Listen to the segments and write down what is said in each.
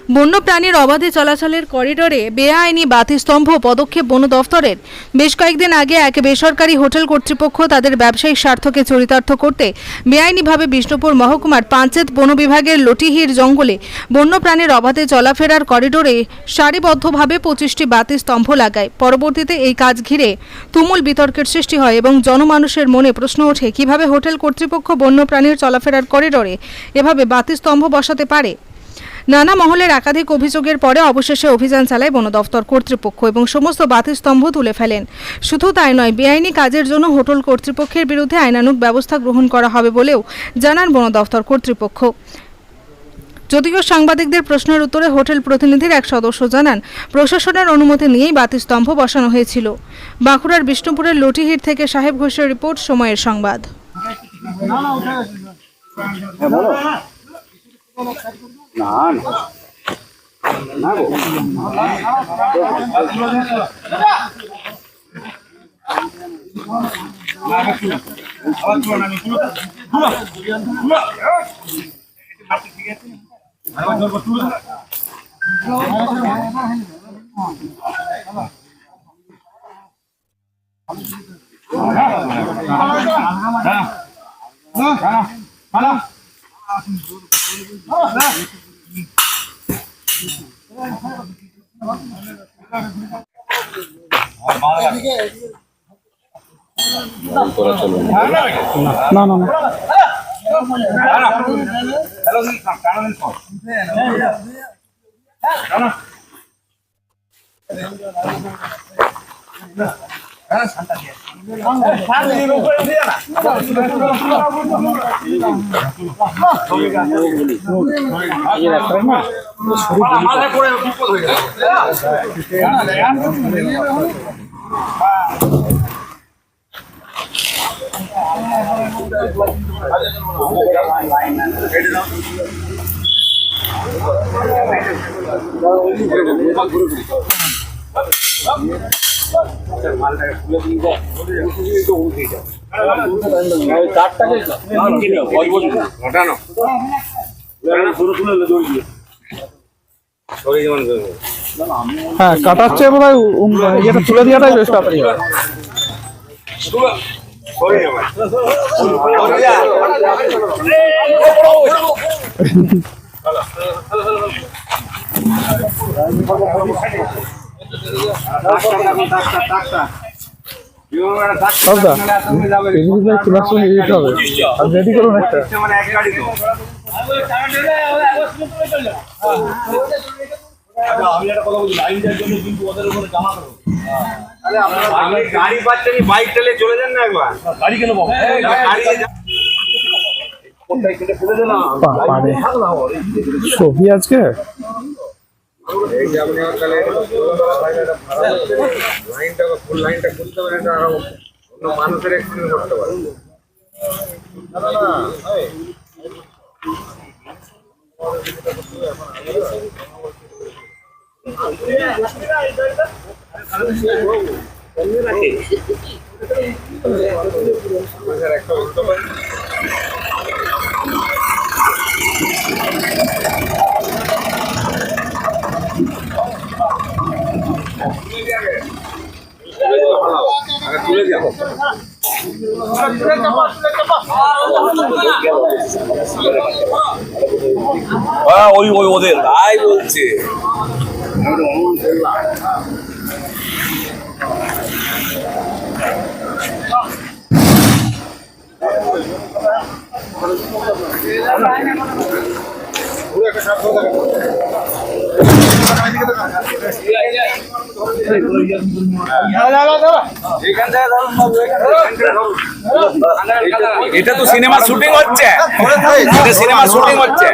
বন্যপ্রাণীর অবাধে চলাচলের করিডোরে বেআইনি বাতিস্তম্ভ পদক্ষেপ বন দফতরের। বেশ কয়েকদিন আগে এক বেসরকারি হোটেল কর্তৃপক্ষ তাদের ব্যবসায়িক স্বার্থকে চরিতার্থ করতে বেআইনিভাবে বিষ্ণুপুর মহকুমার পাঞ্চেত বন বিভাগের লটিহির জঙ্গলে বন্যপ্রাণীর অবাধে চলাফেরার করিডোরে সারিবদ্ধভাবে 25টি বাতিস্তম্ভ লাগায়। পরবর্তীতে এই কাজ ঘিরে তুমুল বিতর্কের সৃষ্টি হয় এবং জনমানুষের মনে প্রশ্ন ওঠে, কিভাবে হোটেল কর্তৃপক্ষ বন্যপ্রাণীর চলাফেরার করিডোরে এভাবে বাতিস্তম্ভ বসাতে পারে। নানা মহলের একাধিক অভিযোগের পরে অবশেষে অভিযান চালায় বন দফতর কর্তৃপক্ষ এবং সমস্ত বাতিস্তম্ভ তুলে ফেলেন। শুধু তাই নয়, বেআইনি কাজের জন্য হোটেল কর্তৃপক্ষের বিরুদ্ধে আইনানুগ ব্যবস্থা গ্রহণ করা হবে বলেও জানান বন দফতর কর্তৃপক্ষ। যদিও সাংবাদিকদের প্রশ্নের উত্তরে হোটেল প্রতিনিধির এক সদস্য জানান, প্রশাসনের অনুমতি নিয়েই বাতিস্তম্ভ বসানো হয়েছিল। বাঁকুড়ার বিষ্ণুপুরের লটিহির থেকে সাহেব ঘোষের রিপোর্ট, সময়ের সংবাদ। হ্যাঁ, কাটাচ্ছে বোধ হয় ইয়েটা তুলে দেওয়াটাই বেস্ট আপনি। রেডি করুন একটা। আমি একটা কথা বলছি, লাইন দেওয়ার জন্য কিন্তু ওদের উপরে জামা করো। আপনি গাড়ি পাচ্ছেন, বাইক টেলে চলে যান না একবার। গাড়ি কেন পাবো? ছবি আজকে লাইনটা খুলতে পারে না, আরো অন্য মানুষের অ্যাক্সিডেন্ট করতে পারে। একটা বলতে পারি তুলে যাবো। ওই ওই ওদের তাই বলছে। এটা তো সিনেমা শুটিং হচ্ছে, এটা সিনেমা শুটিং হচ্ছে।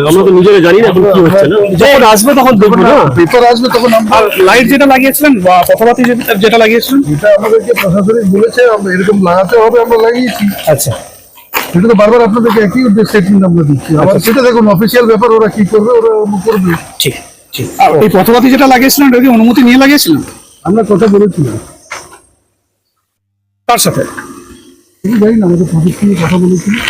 আমরা তো নিজেরা জানি না এখন কি হচ্ছে না, যখন আসবে তখন দেখবো না, পেপার আসবে তখন। আর লাইট যেটা লাগিয়েছিলেন বা পথবাতি যেটা লাগিয়েছিলেন, এটা আমাদেরকে প্রশাসনিক বলেছে এরকম লাগাতে হবে, আমরা লাগিয়েছি। আচ্ছা, সেটা তো বারবার আপনাদেরকে একই স্টেটমেন্ট আমরা দিচ্ছি। আবার সেটা দেখুন অফিসিয়াল ব্যাপার, ওরা কি করবে ওরা করবে। ঠিক। আর এই পথবাতি যেটা লাগিয়েছিলেন ওটা কি অনুমতি নিয়ে লাগিয়েছিলেন? আমরা কথা বলেছিলাম, তার সাথে আমি জানি না, আমাদের প্রফেসর সঙ্গে কথা বলেছিলাম।